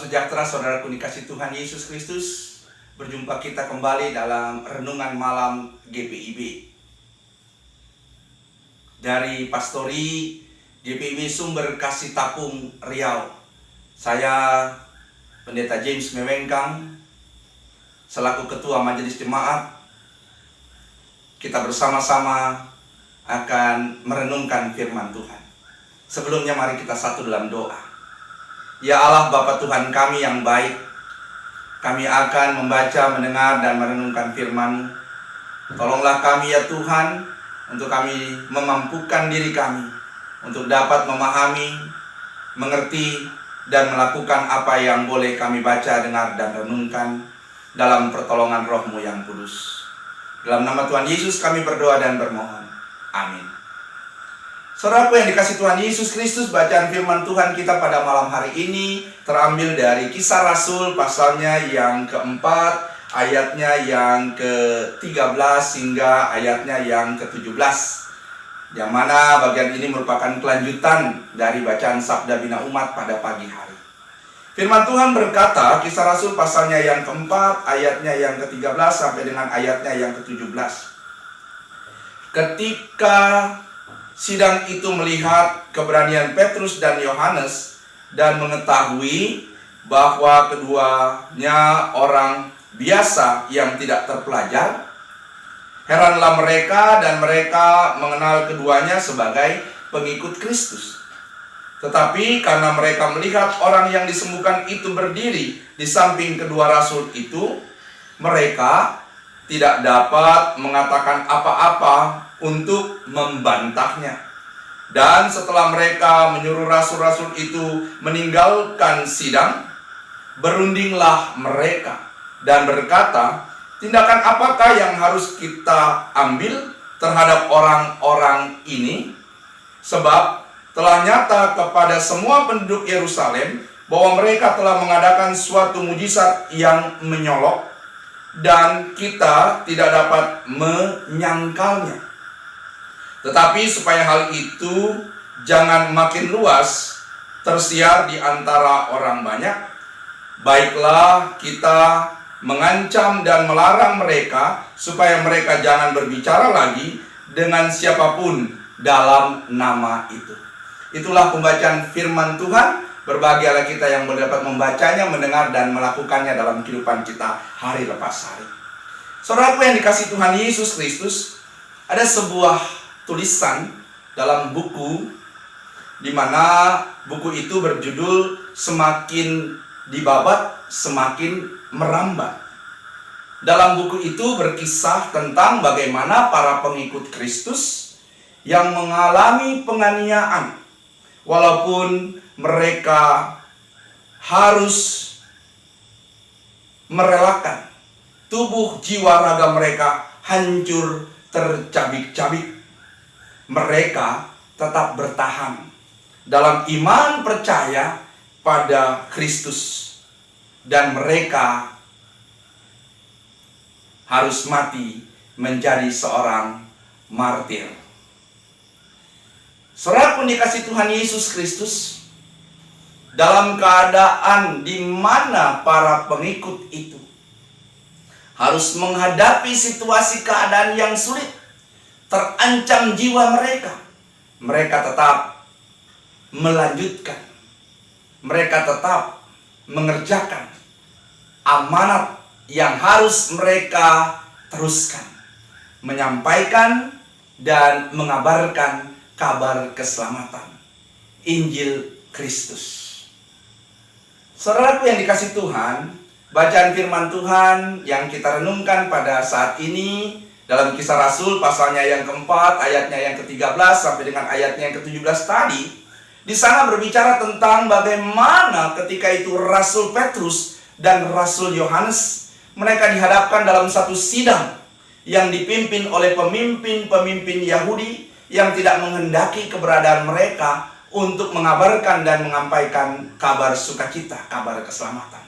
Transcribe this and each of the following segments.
sejahtera saudaraku dikasih Tuhan Yesus Kristus. Berjumpa kita kembali dalam renungan malam GPIB dari Pastori GPIB Sumber Kasih Tapung Riau. Saya Pendeta James Mewengkang selaku Ketua Majelis Jemaat. Kita bersama-sama akan merenungkan firman Tuhan. Sebelumnya mari kita satu dalam doa. Ya Allah Bapa Tuhan kami yang baik, kami akan membaca, mendengar, dan merenungkan firman-Mu. Tolonglah kami ya Tuhan, untuk kami memampukan diri kami untuk dapat memahami, mengerti, dan melakukan apa yang boleh kami baca, dengar, dan renungkan dalam pertolongan Roh-Mu yang kudus. Dalam nama Tuhan Yesus kami berdoa dan bermohon. Amin. Saudaraku yang dikasih Tuhan Yesus Kristus, bacaan firman Tuhan kita pada malam hari ini terambil dari Kisah Rasul pasalnya yang keempat, ayatnya yang ke-13 hingga ayatnya yang ke-17. Yang mana bagian ini merupakan kelanjutan dari bacaan Sabda Bina Umat pada pagi hari. Firman Tuhan berkata, Kisah Rasul pasalnya yang keempat, ayatnya yang ke-13 sampai dengan ayatnya yang ke-17. Ketika sidang itu melihat keberanian Petrus dan Yohanes dan mengetahui bahwa keduanya orang biasa yang tidak terpelajar, heranlah mereka dan mereka mengenal keduanya sebagai pengikut Kristus. Tetapi karena mereka melihat orang yang disembuhkan itu berdiri di samping kedua rasul itu, mereka tidak dapat mengatakan apa-apa untuk membantahnya. Dan setelah mereka menyuruh rasul-rasul itu meninggalkan sidang, berundinglah mereka dan berkata, tindakan apakah yang harus kita ambil terhadap orang-orang ini? Sebab telah nyata kepada semua penduduk Yerusalem bahwa mereka telah mengadakan suatu mujizat yang menyolok, dan kita tidak dapat menyangkalnya. Tetapi supaya hal itu jangan makin luas tersiar di antara orang banyak, baiklah kita mengancam dan melarang mereka supaya mereka jangan berbicara lagi dengan siapapun dalam nama itu. Itulah pembacaan firman Tuhan. Berbahagialah kita yang dapat membacanya, mendengar, dan melakukannya dalam kehidupan kita hari lepas hari. Saudaraku yang dikasih Tuhan Yesus Kristus, ada sebuah tulisan dalam buku, di mana buku itu berjudul Semakin Dibabat Semakin Merambat. Dalam buku itu berkisah tentang bagaimana para pengikut Kristus yang mengalami penganiayaan, walaupun mereka harus merelakan tubuh jiwa raga mereka hancur tercabik-cabik, mereka tetap bertahan dalam iman percaya pada Kristus, dan mereka harus mati menjadi seorang martir. Saudara pun dikasih Tuhan Yesus Kristus, dalam keadaan di mana para pengikut itu harus menghadapi situasi keadaan yang sulit, terancam jiwa mereka, mereka tetap melanjutkan, mereka tetap mengerjakan amanat yang harus mereka teruskan, menyampaikan dan mengabarkan kabar keselamatan, Injil Kristus. Saudaraku yang dikasih Tuhan, bacaan firman Tuhan yang kita renungkan pada saat ini dalam Kisah Rasul pasalnya yang keempat, ayatnya yang ke-13 sampai dengan ayatnya yang ke-17 tadi, di sana berbicara tentang bagaimana ketika itu Rasul Petrus dan Rasul Yohanes, mereka dihadapkan dalam satu sidang yang dipimpin oleh pemimpin-pemimpin Yahudi yang tidak menghendaki keberadaan mereka untuk mengabarkan dan menyampaikan kabar sukacita, kabar keselamatan.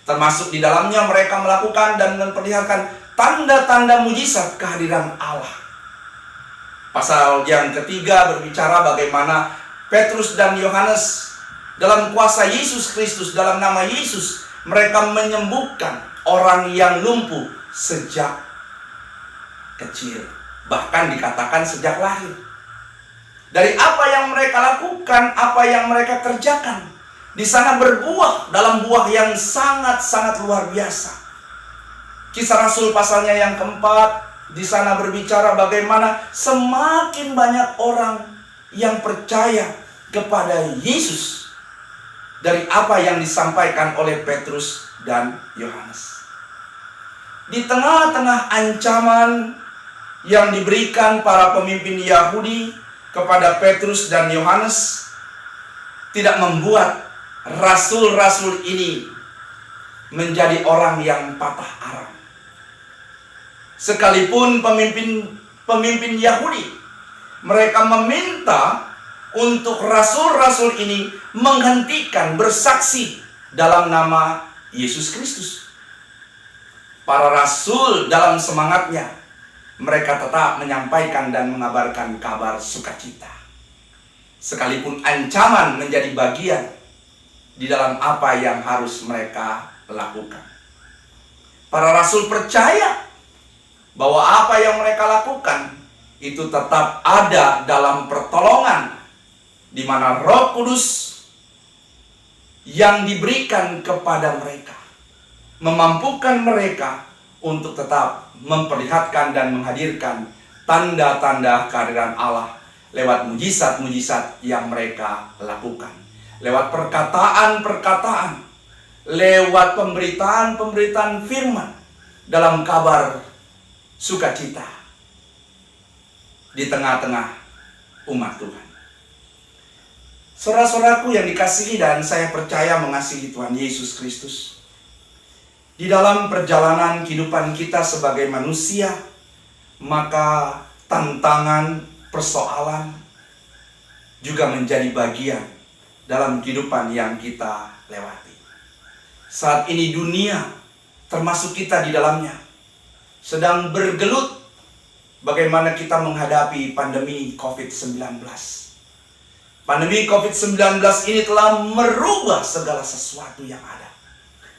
Termasuk di dalamnya mereka melakukan dan memperlihatkan tanda-tanda mujizat kehadiran Allah. Pasal yang ketiga berbicara bagaimana Petrus dan Yohanes Dalam kuasa Yesus Kristus, dalam nama Yesus, mereka menyembuhkan orang yang lumpuh sejak kecil. Bahkan dikatakan sejak lahir. Dari apa yang mereka lakukan, apa yang mereka kerjakan, di sana berbuah dalam buah yang sangat-sangat luar biasa. Kisah Rasul pasalnya yang keempat, di sana berbicara bagaimana semakin banyak orang yang percaya kepada Yesus dari apa yang disampaikan oleh Petrus dan Yohanes. Di tengah-tengah ancaman yang diberikan para pemimpin Yahudi kepada Petrus dan Yohanes, tidak membuat rasul-rasul ini menjadi orang yang patah arang. Sekalipun pemimpin Yahudi, mereka meminta untuk rasul-rasul ini menghentikan bersaksi dalam nama Yesus Kristus. Para rasul dalam semangatnya, mereka tetap menyampaikan dan mengabarkan kabar sukacita. Sekalipun ancaman menjadi bagian di dalam apa yang harus mereka lakukan. Para rasul percaya bahwa apa yang mereka lakukan itu tetap ada dalam pertolongan, di mana Roh Kudus yang diberikan kepada mereka memampukan mereka untuk tetap memperlihatkan dan menghadirkan tanda-tanda kehadiran Allah lewat mujizat-mujizat yang mereka lakukan, lewat perkataan-perkataan, lewat pemberitaan-pemberitaan firman dalam kabar sukacita di tengah-tengah umat Tuhan. Saudara-saudaraku yang dikasihi dan saya percaya mengasihi Tuhan Yesus Kristus, di dalam perjalanan kehidupan kita sebagai manusia, maka tantangan, persoalan juga menjadi bagian dalam kehidupan yang kita lewati. Saat ini dunia, termasuk kita di dalamnya, sedang bergelut bagaimana kita menghadapi pandemi COVID-19. Pandemi COVID-19 ini telah merubah segala sesuatu yang ada.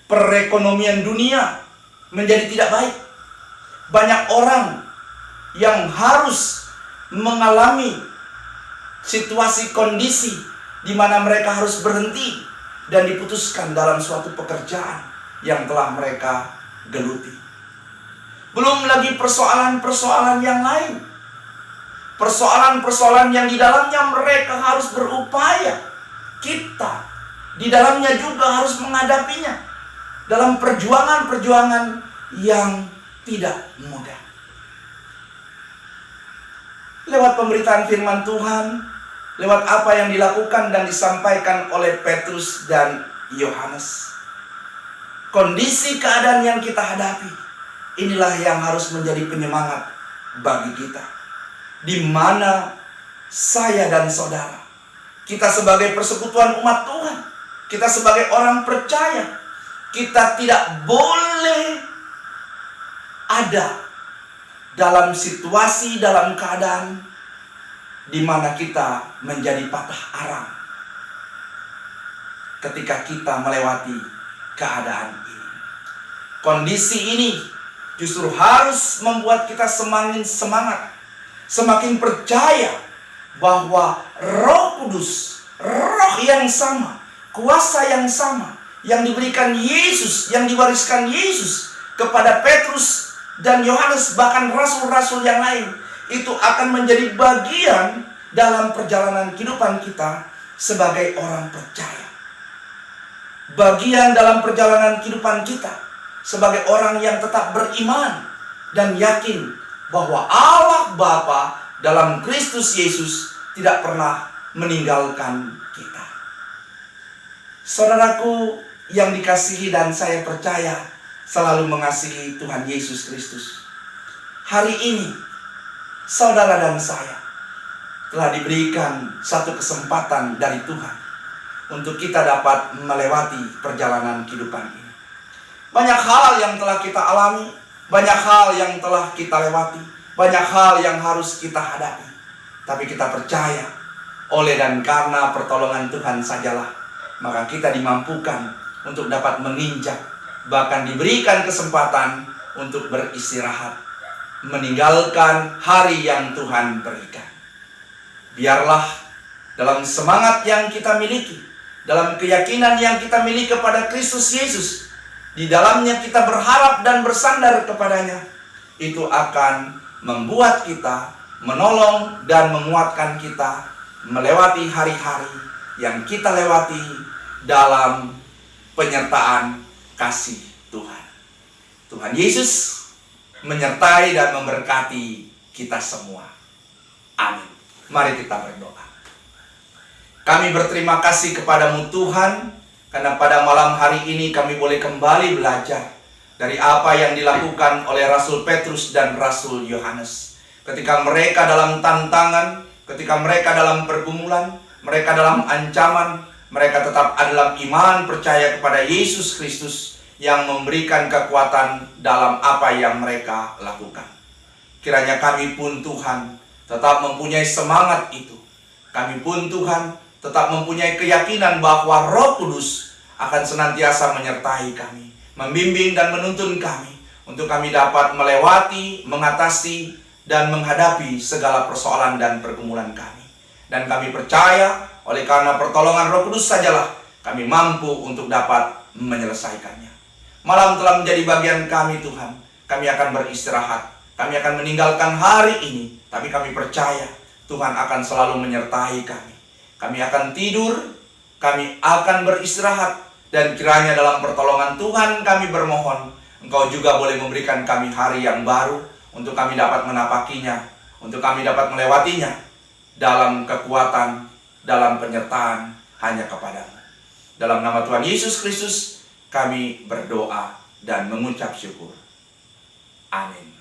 Perekonomian dunia menjadi tidak baik. Banyak orang yang harus mengalami situasi kondisi di mana mereka harus berhenti dan diputuskan dalam suatu pekerjaan yang telah mereka geluti. Belum lagi persoalan-persoalan yang lain. Persoalan-persoalan yang di dalamnya mereka harus berupaya. Kita di dalamnya juga harus menghadapinya dalam perjuangan-perjuangan yang tidak mudah. Lewat pemberitaan firman Tuhan, lewat apa yang dilakukan dan disampaikan oleh Petrus dan Yohanes, kondisi keadaan yang kita hadapi, inilah yang harus menjadi penyemangat bagi kita. Di mana saya dan saudara, kita sebagai persekutuan umat Tuhan, kita sebagai orang percaya, kita tidak boleh ada dalam situasi, dalam keadaan di mana kita menjadi patah arang ketika kita melewati keadaan ini. Kondisi ini justru harus membuat kita semakin semangat, semakin percaya bahwa Roh Kudus, Roh yang sama, kuasa yang sama yang diberikan Yesus, yang diwariskan Yesus kepada Petrus dan Yohanes, bahkan rasul-rasul yang lain, itu akan menjadi bagian dalam perjalanan kehidupan kita sebagai orang percaya. Bagian dalam perjalanan kehidupan kita sebagai orang yang tetap beriman dan yakin bahwa Allah Bapa dalam Kristus Yesus tidak pernah meninggalkan kita. Saudaraku yang dikasihi dan saya percaya selalu mengasihi Tuhan Yesus Kristus, hari ini saudara dan saya telah diberikan satu kesempatan dari Tuhan untuk kita dapat melewati perjalanan kehidupan ini. Banyak hal yang telah kita alami, banyak hal yang telah kita lewati, banyak hal yang harus kita hadapi. Tapi kita percaya oleh dan karena pertolongan Tuhan sajalah maka kita dimampukan untuk dapat menginjak, bahkan diberikan kesempatan untuk beristirahat, meninggalkan hari yang Tuhan berikan. Biarlah dalam semangat yang kita miliki, dalam keyakinan yang kita miliki kepada Kristus Yesus, di dalamnya kita berharap dan bersandar kepadanya, itu akan membuat kita, menolong dan menguatkan kita melewati hari-hari yang kita lewati dalam penyertaan kasih Tuhan. Tuhan Yesus menyertai dan memberkati kita semua. Amin. Mari kita berdoa. Kami berterima kasih kepadamu Tuhan, karena pada malam hari ini kami boleh kembali belajar dari apa yang dilakukan oleh Rasul Petrus dan Rasul Yohanes. Ketika mereka dalam tantangan, ketika mereka dalam pergumulan, mereka dalam ancaman, mereka tetap dalam iman percaya kepada Yesus Kristus yang memberikan kekuatan dalam apa yang mereka lakukan. Kiranya kami pun Tuhan tetap mempunyai semangat itu. Kami pun Tuhan tetap mempunyai keyakinan bahwa Roh Kudus akan senantiasa menyertai kami, membimbing dan menuntun kami untuk kami dapat melewati, mengatasi, dan menghadapi segala persoalan dan pergumulan kami. Dan kami percaya oleh karena pertolongan Roh Kudus sajalah kami mampu untuk dapat menyelesaikannya. Malam telah menjadi bagian kami Tuhan. Kami akan beristirahat. Kami akan meninggalkan hari ini. Tapi kami percaya Tuhan akan selalu menyertai kami. Kami akan tidur. Kami akan beristirahat. Dan kiranya dalam pertolongan Tuhan kami bermohon, Engkau juga boleh memberikan kami hari yang baru, untuk kami dapat menapakinya, untuk kami dapat melewatinya dalam kekuatan, dalam penyertaan hanya kepadamu. Dalam nama Tuhan Yesus Kristus kami berdoa dan mengucap syukur. Amin.